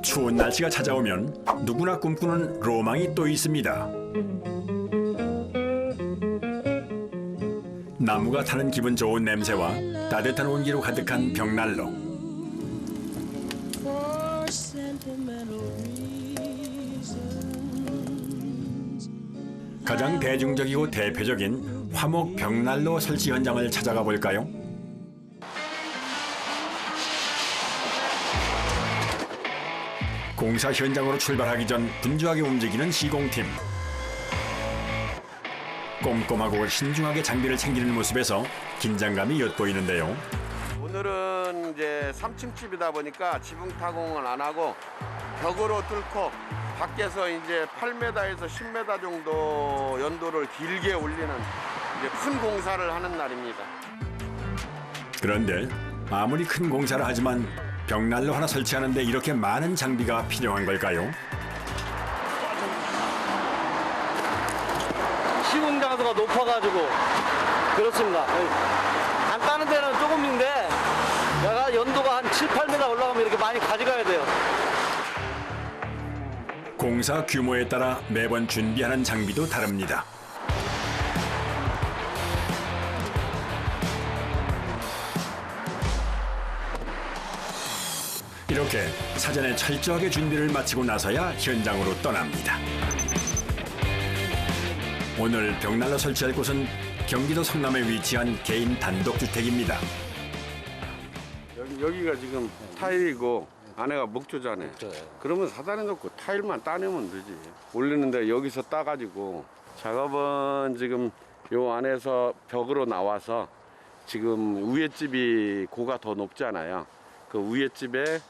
추운 날씨가 찾아오면 누구나 꿈꾸는 로망이 또 있습니다. 나무가 타는 기분 좋은 냄새와 따뜻한 온기로 가득한 벽난로. 가장 대중적이고 대표적인 화목 벽난로 설치 현장을 찾아가 볼까요? 공사 현장으로 출발하기 전 분주하게 움직이는 시공팀. 꼼꼼하고 신중하게 장비를 챙기는 모습에서 긴장감이 엿보이는데요. 오늘은 이제 3층 집이다 보니까 지붕 타공을 안 하고 벽으로 뚫고 밖에서 이제 8m에서 10m 정도 연도를 길게 올리는 이제 큰 공사를 하는 날입니다. 그런데 아무리 큰 공사를 하지만 벽난로 하나 설치하는데 이렇게 많은 장비가 필요한 걸까요? 시공 장도가 높아가지고 그렇습니다. 안 까는 데는 조금인데 내가 연도가 한 7, 8m 올라가면 이렇게 많이 가져가야 돼요. 공사 규모에 따라 매번 준비하는 장비도 다릅니다. 이렇게 사전에 철저하게 준비를 마치고 나서야 현장으로 떠납니다. 오늘 벽난로 설치할 곳은 경기도 성남에 위치한 개인 단독주택입니다. 여기가 지금 타일이고 안에가 목조잖아요. 그러면 사단에 놓고 타일만 따내면 되지. 올리는데 여기서 따가지고 작업은 지금 요 안에서 벽으로 나와서 지금 위에 집이 고가 더 높잖아요. 그 위에 집에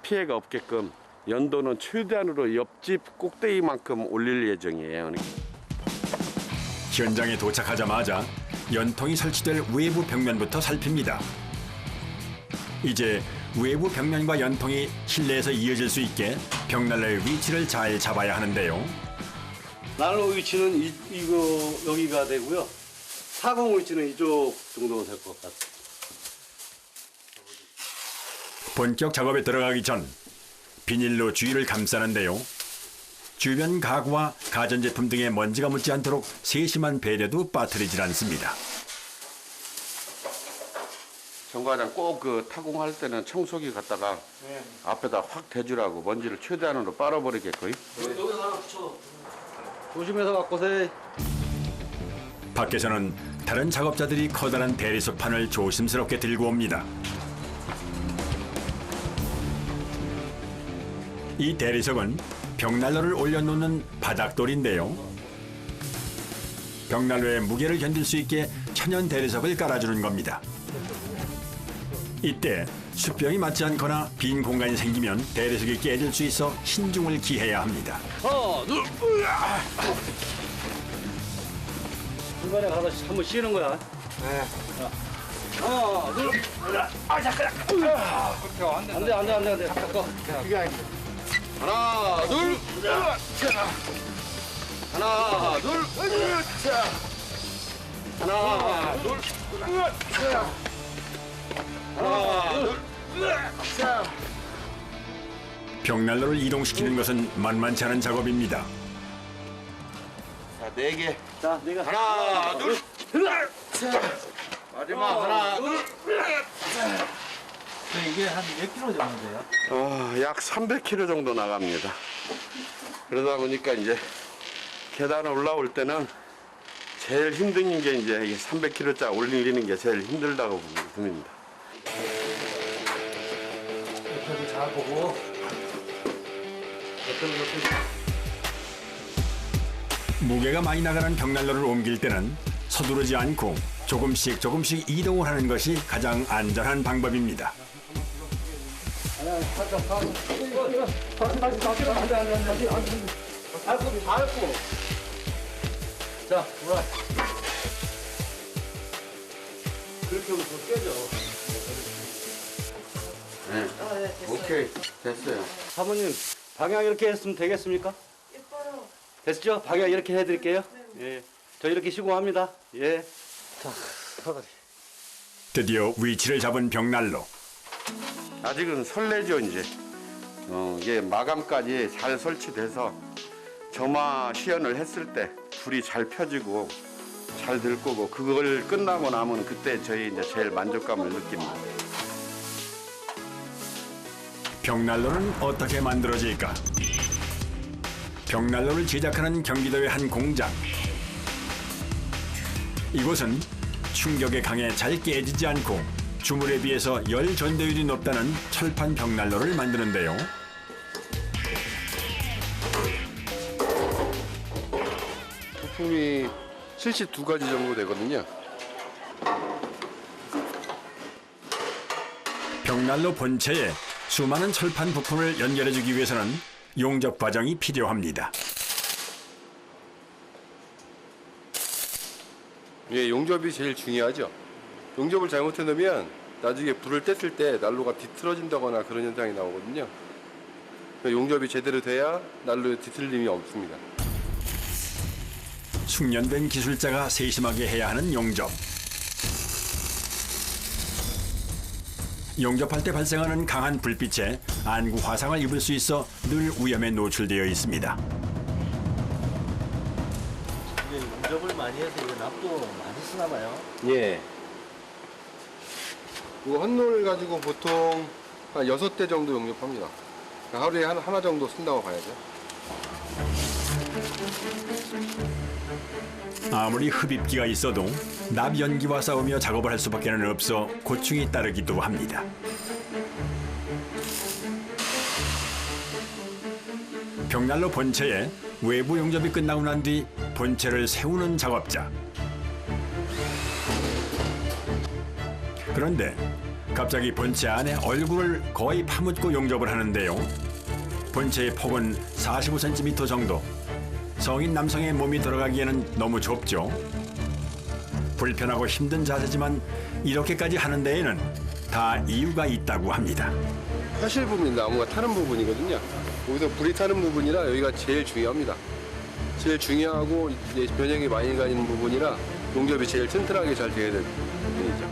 피해가 없게끔 연도는 최대한으로 옆집 꼭대기만큼 올릴 예정이에요. 현장에 도착하자마자 연통이 설치될 외부 벽면부터 살핍니다. 이제 외부 벽면과 연통이 실내에서 이어질 수 있게 벽난로의 위치를 잘 잡아야 하는데요. 난로 위치는 이거 여기가 되고요. 사공 위치는 이쪽 정도 될 것 같아요. 본격 작업에 들어가기 전 비닐로 주위를 감싸는데요. 주변 가구와 가전제품 등에 먼지가 묻지 않도록 세심한 배려도 빠뜨리질 않습니다. 정과장 꼭 그 타공할 때는 청소기 갖다가 앞에다 확 대주라고 먼지를 최대한으로 빨아버리게끔. 여기서 하나 붙여. 조심해서 갖고 오세요. 밖에서는 다른 작업자들이 커다란 대리석판을 조심스럽게 들고 옵니다. 이 대리석은 벽난로를 올려놓는 바닥돌인데요. 벽난로의 무게를 견딜 수 있게 천연 대리석을 깔아주는 겁니다. 이때 수평이 맞지 않거나 빈 공간이 생기면 대리석이 깨질 수 있어 신중을 기해야 합니다. 하나, 둘, 중간에 가서 한번 쉬는 거야. 네. 하나, 둘, 안 돼, 안 돼. 잠깐. 하나, 둘, 하나, 둘, 하나, 둘, 하나, 둘. 벽난로를 이동시키는 것은 만만치 않은 작업입니다. 자, 네 개. 자, 내가 하나, 둘, 마지막 하나, 둘. 이게 한 몇 킬로 정도 돼요? 약 300kg 정도 나갑니다. 그러다 보니까 이제 계단 올라올 때는 제일 힘든 게 이제 300kg짜리 올리는 게 제일 힘들다고 봅니다. 옆에도 잘 보고 무게가 많이 나가는 벽난로를 옮길 때는 서두르지 않고 조금씩 이동을 하는 것이 가장 안전한 방법입니다. 밟고. 자, 올라. 그렇게 하면 더 깨져. 네. 오케이, 됐어요. 사모님, 방향 이렇게 했으면 되겠습니까? 예뻐요. 됐죠? 방향 이렇게 해드릴게요. 예. 저 이렇게 시공합니다. 예. 자, 사다리. 드디어 위치를 잡은 벽난로. 아직은 설레죠, 이제. 이게 마감까지 잘 설치돼서 점화 시연을 했을 때 불이 잘 펴지고 잘 들 거고 그걸 끝나고 나면 그때 저희 이제 제일 만족감을 느낍니다. 벽난로는 어떻게 만들어질까? 벽난로를 제작하는 경기도의 한 공장. 이곳은 충격에 강해 잘 깨지지 않고 주물에 비해서 열 전도율이 높다는 철판 벽난로를 만드는데요. 부품이 72가지 정도 되거든요. 벽난로 본체에 수많은 철판 부품을 연결해주기 위해서는 용접 과정이 필요합니다. 예, 용접이 제일 중요하죠. 용접을 잘못해 놓으면 나중에 불을 뗐을 때 난로가 뒤틀어진다거나 그런 현상이 나오거든요. 용접이 제대로 돼야 난로에 뒤틀림이 없습니다. 숙련된 기술자가 세심하게 해야 하는 용접. 용접할 때 발생하는 강한 불빛에 안구 화상을 입을 수 있어 늘 위험에 노출되어 있습니다. 이게 용접을 많이 해서 이제 납도 많이 쓰나 봐요. 예. 이거 한롤 가지고 보통 한 6대 정도 용접합니다. 하루에 하나 정도 쓴다고 봐야죠. 아무리 흡입기가 있어도 납 연기와 싸우며 작업을 할 수밖에는 없어 고충이 따르기도 합니다. 벽난로 본체에 외부 용접이 끝나고 난 뒤 본체를 세우는 작업자. 그런데 갑자기 본체 안에 얼굴을 거의 파묻고 용접을 하는데요. 본체의 폭은 45cm 정도. 성인 남성의 몸이 들어가기에는 너무 좁죠. 불편하고 힘든 자세지만 이렇게까지 하는 데에는 다 이유가 있다고 합니다. 화실 부분이 나무가 타는 부분이거든요. 여기서 불이 타는 부분이라 여기가 제일 중요합니다. 제일 중요하고 이제 변형이 많이 가는 부분이라 용접이 제일 튼튼하게 잘 돼야 되는 부분이죠.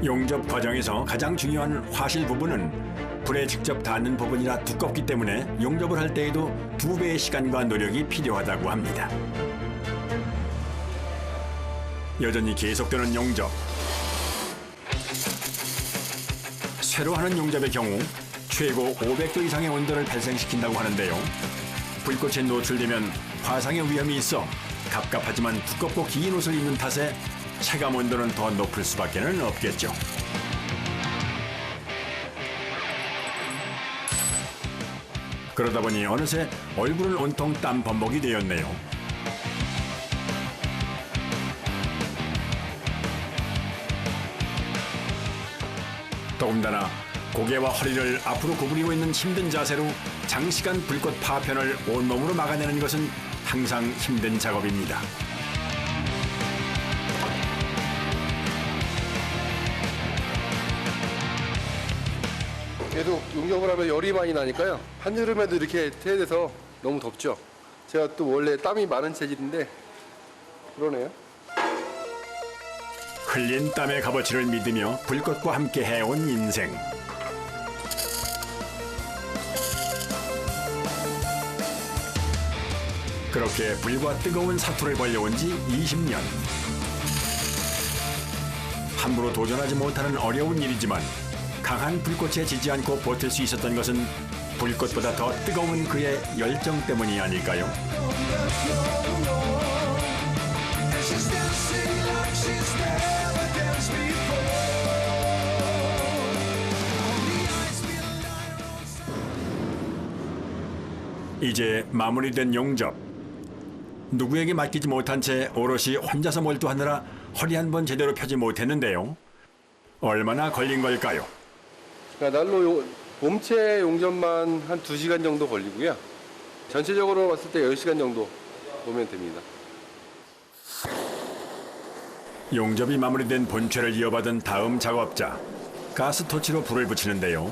용접 과정에서 가장 중요한 화실 부분은 불에 직접 닿는 부분이라 두껍기 때문에 용접을 할 때에도 2배의 시간과 노력이 필요하다고 합니다. 여전히 계속되는 용접. 쇠로 하는 용접의 경우 최고 500도 이상의 온도를 발생시킨다고 하는데요. 불꽃에 노출되면 화상의 위험이 있어 갑갑하지만 두껍고 긴 옷을 입는 탓에 체감 온도는 더 높을 수밖에는 없겠죠. 그러다 보니 어느새 얼굴은 온통 땀 범벅이 되었네요. 더군다나 고개와 허리를 앞으로 구부리고 있는 힘든 자세로 장시간 불꽃 파편을 온몸으로 막아내는 것은 항상 힘든 작업입니다. 계속 용접을 하면 열이 많이 나니까요. 한여름에도 이렇게 해야 돼서 너무 덥죠. 제가 또 원래 땀이 많은 체질인데 그러네요. 흘린 땀의 값어치를 믿으며 불꽃과 함께 해온 인생. 그렇게 불과 뜨거운 사투를 벌려온 지 20년. 함부로 도전하지 못하는 어려운 일이지만 강한 불꽃에 지지 않고 버틸 수 있었던 것은 불꽃보다 더 뜨거운 그의 열정 때문이 아닐까요? 이제 마무리된 용접. 누구에게 맡기지 못한 채 오롯이 혼자서 몰두하느라 허리 한 번 제대로 펴지 못했는데요. 얼마나 걸린 걸까요? 그러니까 난로 몸체 용접만 한 2시간 정도 걸리고요. 전체적으로 봤을 때 10시간 정도 보면 됩니다. 용접이 마무리된 본체를 이어받은 다음 작업자. 가스토치로 불을 붙이는데요.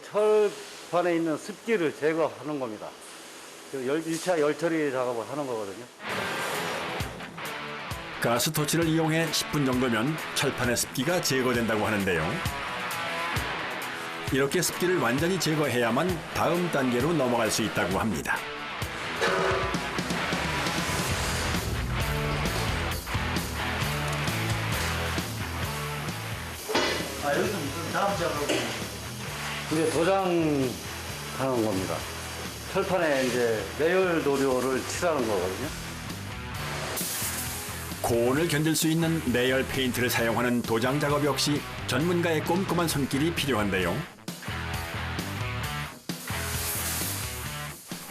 철판에 있는 습기를 제거하는 겁니다. 1차 열처리 작업을 하는 거거든요. 가스토치를 이용해 10분 정도면 철판의 습기가 제거된다고 하는데요. 이렇게 습기를 완전히 제거해야만 다음 단계로 넘어갈 수 있다고 합니다. 아, 여기서 무슨 다음 작업이 이제 도장하는 겁니다. 철판에 이제 내열 도료를 칠하는 거거든요. 고온을 견딜 수 있는 내열 페인트를 사용하는 도장 작업 역시 전문가의 꼼꼼한 손길이 필요한데요.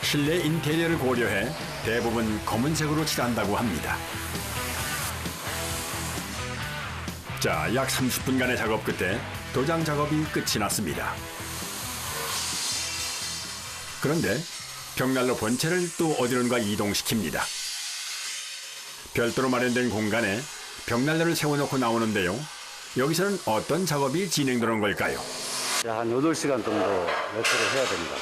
실내 인테리어를 고려해 대부분 검은색으로 칠한다고 합니다. 자, 약 30분간의 작업 끝에 도장 작업이 끝이 났습니다. 그런데 벽난로 본체를 또 어디론가 이동시킵니다. 별도로 마련된 공간에 벽난로를 세워놓고 나오는데요. 여기서는 어떤 작업이 진행되는 걸까요? 한 8시간 정도 매트를 해야 됩니다.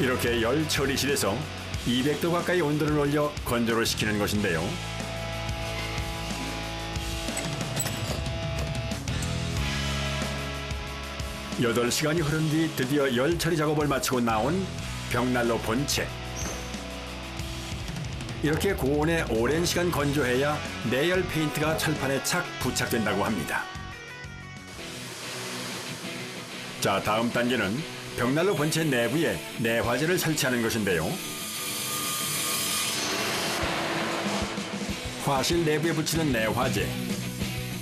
이렇게 열 처리실에서 200도 가까이 온도를 올려 건조를 시키는 것인데요. 여덟 시간이 흐른 뒤 드디어 열 처리 작업을 마치고 나온 벽난로 본체. 이렇게 고온에 오랜 시간 건조해야 내열 페인트가 철판에 착 부착된다고 합니다. 자, 다음 단계는 벽난로 본체 내부에 내화재를 설치하는 것인데요. 화실 내부에 붙이는 내화재.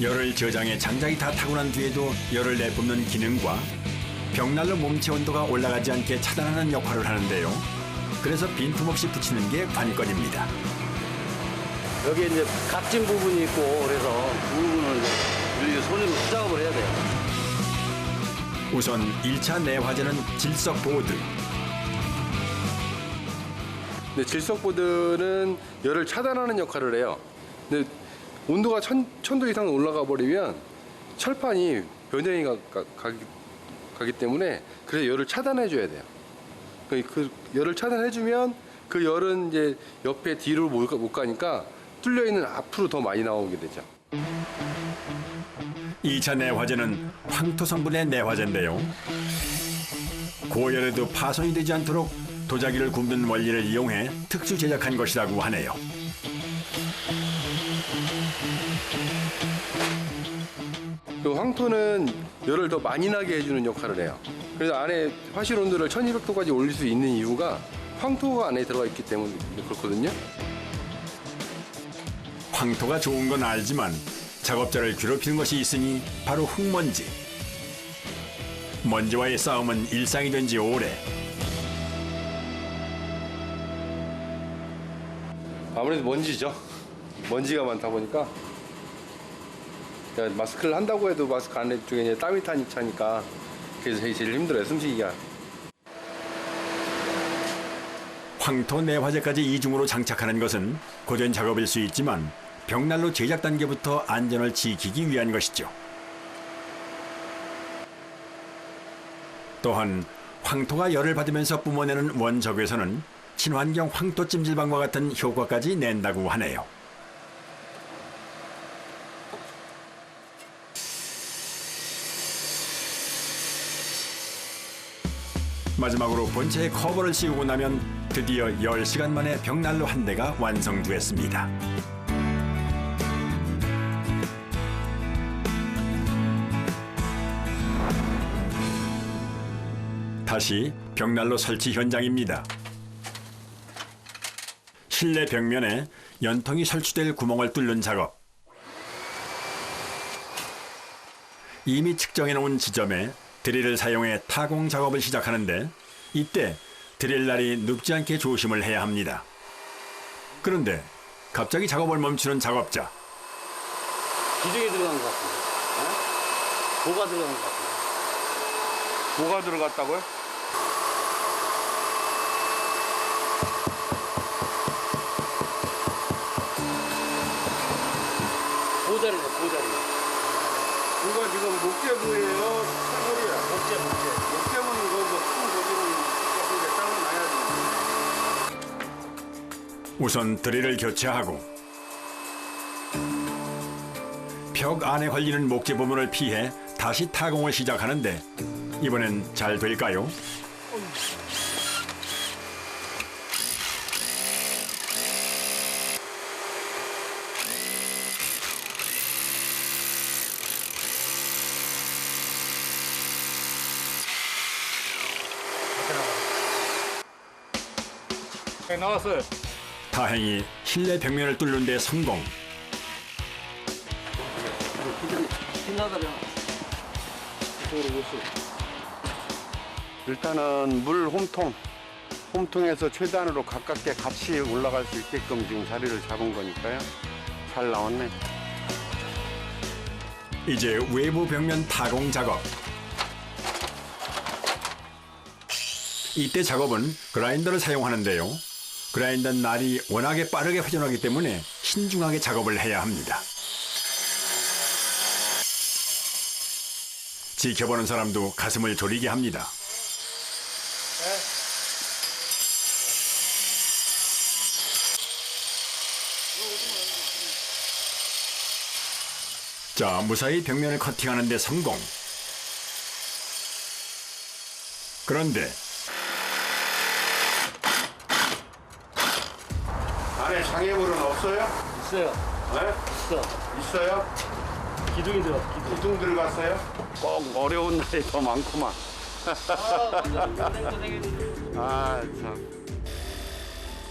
열을 저장해 장작이 다 타고 난 뒤에도 열을 내뿜는 기능과 벽난로 몸체 온도가 올라가지 않게 차단하는 역할을 하는데요. 그래서 빈틈없이 붙이는 게 관건입니다. 여기 이제 각진 부분이 있고 그래서 그 부분을 우리 손으로 수작업을 해야 돼요. 우선 1차 내화재는 질석보드. 근데 질석보드는 열을 차단하는 역할을 해요. 근데 온도가 1000도 이상 올라가 버리면 철판이 변형이 가기 때문에 그래서 열을 차단해 줘야 돼요. 그 열을 차단해 주면 그 열은 이제 옆에 뒤로 못 가니까 뚫려 있는 앞으로 더 많이 나오게 되죠. 2차 내화재는 황토 성분의 내화재인데요. 고열에도 파손이 되지 않도록 도자기를 굽는 원리를 이용해 특수 제작한 것이라고 하네요. 그 황토는 열을 더 많이 나게 해주는 역할을 해요. 그래서 안에 화실 온도를 1200도까지 올릴 수 있는 이유가 황토가 안에 들어가 있기 때문에 그렇거든요. 황토가 좋은 건 알지만 작업자를 괴롭히는 것이 있으니 바로 흙먼지. 먼지와의 싸움은 일상이 된 지 오래. 아무래도 먼지죠. 먼지가 많다 보니까 마스크를 한다고 해도 마스크 안에 쪽에 이제 땀이 차니까 그래서 제일 힘들어요, 숨쉬기가. 황토 내화재까지 이중으로 장착하는 것은 고된 작업일 수 있지만 벽난로 제작 단계부터 안전을 지키기 위한 것이죠. 또한 황토가 열을 받으면서 뿜어내는 원적외선은 친환경 황토 찜질방과 같은 효과까지 낸다고 하네요. 마지막으로 본체에 커버를 씌우고 나면 드디어 10시간 만에 벽난로 한 대가 완성됐습니다. 다시 벽난로 설치 현장입니다. 실내 벽면에 연통이 설치될 구멍을 뚫는 작업. 이미 측정해 놓은 지점에 드릴을 사용해 타공 작업을 시작하는데 이때 드릴날이 눕지 않게 조심을 해야 합니다. 그런데 갑자기 작업을 멈추는 작업자. 기둥이 들어간 것 같은데. 뭐가 들어간 것 같은데. 뭐가 들어갔다고요? 보자리네, 보자리. 이거 지금 목재부예요? 사골이야? 목재부는 그뭐큰 고기는 조금 놔야지. 우선 드릴을 교체하고 벽 안에 걸리는 목재 부분을 피해 다시 타공을 시작하는데 이번엔 잘 될까요? 네, 나왔어요. 다행히 실내 벽면을 뚫는 데 성공. 일단은 물 홈통에서 최대한으로 가깝게 같이 올라갈 수 있게끔 지금 자리를 잡은 거니까요. 잘 나왔네. 이제 외부 벽면 타공 작업. 이때 작업은 그라인더를 사용하는데요. 그라인더 날이 워낙에 빠르게 회전하기 때문에 신중하게 작업을 해야 합니다. 지켜보는 사람도 가슴을 졸이게 합니다. 자, 무사히 벽면을 커팅하는 데 성공. 그런데 안에 장애물은 없어요? 있어요. 네? 있어. 있어요? 기둥이 들어. 기둥. 기둥 들어갔어요? 꼭 어려운 날이 더 많구만. 아, 참.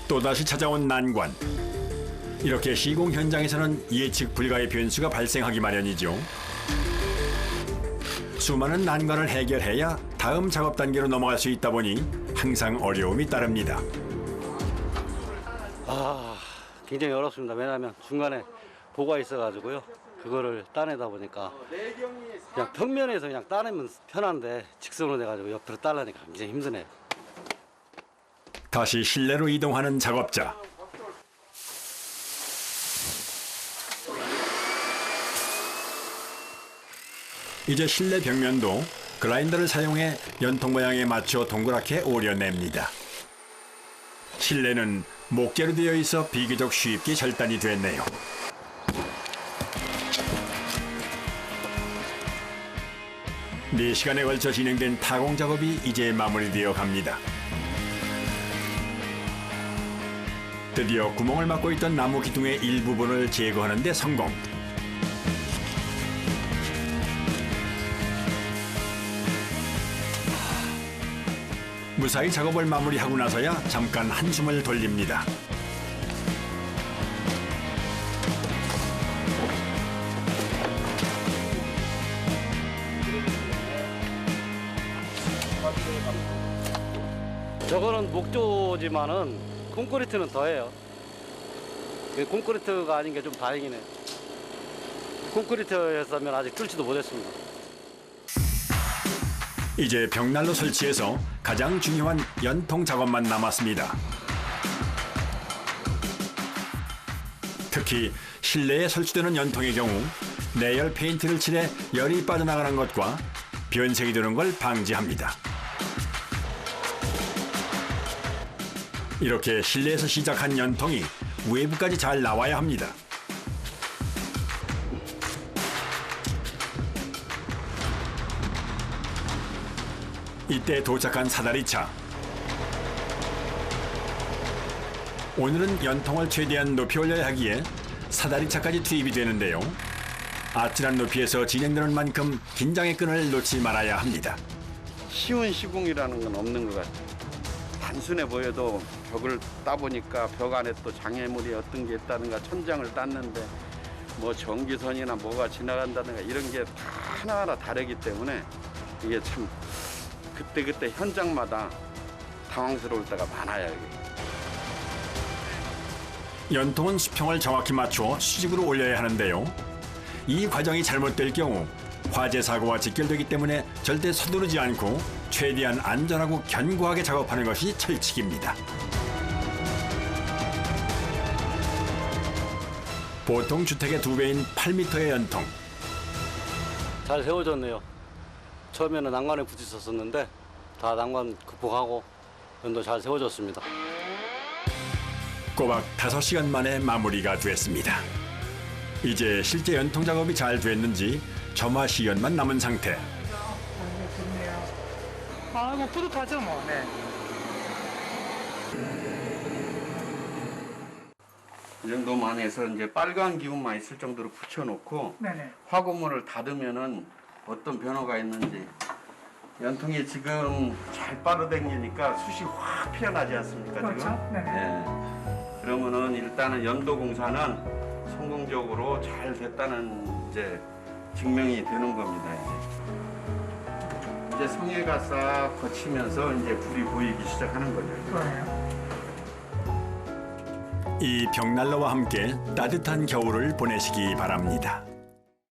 또다시 찾아온 난관. 이렇게 시공 현장에서는 예측 불가의 변수가 발생하기 마련이죠. 수많은 난관을 해결해야 다음 작업 단계로 넘어갈 수 있다 보니 항상 어려움이 따릅니다. 굉장히 어렵습니다. 왜냐하면 중간에 보가 있어가지고요. 그거를 따내다 보니까 그냥 평면에서 그냥 따내면 편한데 직선으로 돼가지고 옆으로 따려니까 굉장히 힘드네요. 다시 실내로 이동하는 작업자. 이제 실내 벽면도 그라인더를 사용해 연통 모양에 맞춰 동그랗게 오려냅니다. 실내는 목재로 되어 있어 비교적 쉽게 절단이 됐네요. 네 시간에 걸쳐 진행된 타공 작업이 이제 마무리되어 갑니다. 드디어 구멍을 막고 있던 나무 기둥의 일부분을 제거하는 데 성공. 무사히 작업을 마무리하고 나서야 잠깐 한숨을 돌립니다. 저거는 목조지만은 콘크리트는 더해요. 콘크리트가 아닌 게 좀 다행이네. 콘크리트였으면 아직 뚫지도 못했습니다. 이제 벽난로 설치해서 가장 중요한 연통 작업만 남았습니다. 특히 실내에 설치되는 연통의 경우 내열 페인트를 칠해 열이 빠져나가는 것과 변색이 되는 걸 방지합니다. 이렇게 실내에서 시작한 연통이 외부까지 잘 나와야 합니다. 이때 도착한 사다리차. 오늘은 연통을 최대한 높이 올려야 하기에 사다리차까지 투입이 되는데요. 아찔한 높이에서 진행되는 만큼 긴장의 끈을 놓지 말아야 합니다. 쉬운 시공이라는 건 없는 것 같아요. 단순해 보여도 벽을 따보니까 벽 안에 또 장애물이 어떤 게 있다든가 천장을 땄는데 뭐 전기선이나 뭐가 지나간다든가 이런 게 다 하나하나 다르기 때문에 이게 참 그때그때 현장마다 당황스러울 때가 많아요. 이게. 연통은 수평을 정확히 맞춰 수직으로 올려야 하는데요. 이 과정이 잘못될 경우 화재 사고와 직결되기 때문에 절대 서두르지 않고 최대한 안전하고 견고하게 작업하는 것이 철칙입니다. 보통 주택의 2배인 8m의 연통. 잘 세워졌네요. 처음에는 난관에 부딪혔었는데 다 난관 극복하고 연도 잘 세워졌습니다. 꼬박 5시간 만에 마무리가 됐습니다. 이제 실제 연통 작업이 잘 됐는지 점화 시연만 남은 상태. 좋네요. 아, 뭐 뿌듯하죠, 뭐. 네. 이 정도만 해서 이제 빨간 기운만 있을 정도로 붙여놓고 네네. 화구물을 닫으면은 어떤 변화가 있는지. 연통이 지금 잘 빠르댕기니까 숱이 확 피어나지 않습니까, 그렇죠. 지금? 네네. 네. 그러면은 일단은 연도 공사는 성공적으로 잘 됐다는 이제 증명이 되는 겁니다. 이제 성해가 싹 거치면서 이제 불이 보이기 시작하는 거죠. 그러네요. 이 벽난로와 함께 따뜻한 겨울을 보내시기 바랍니다.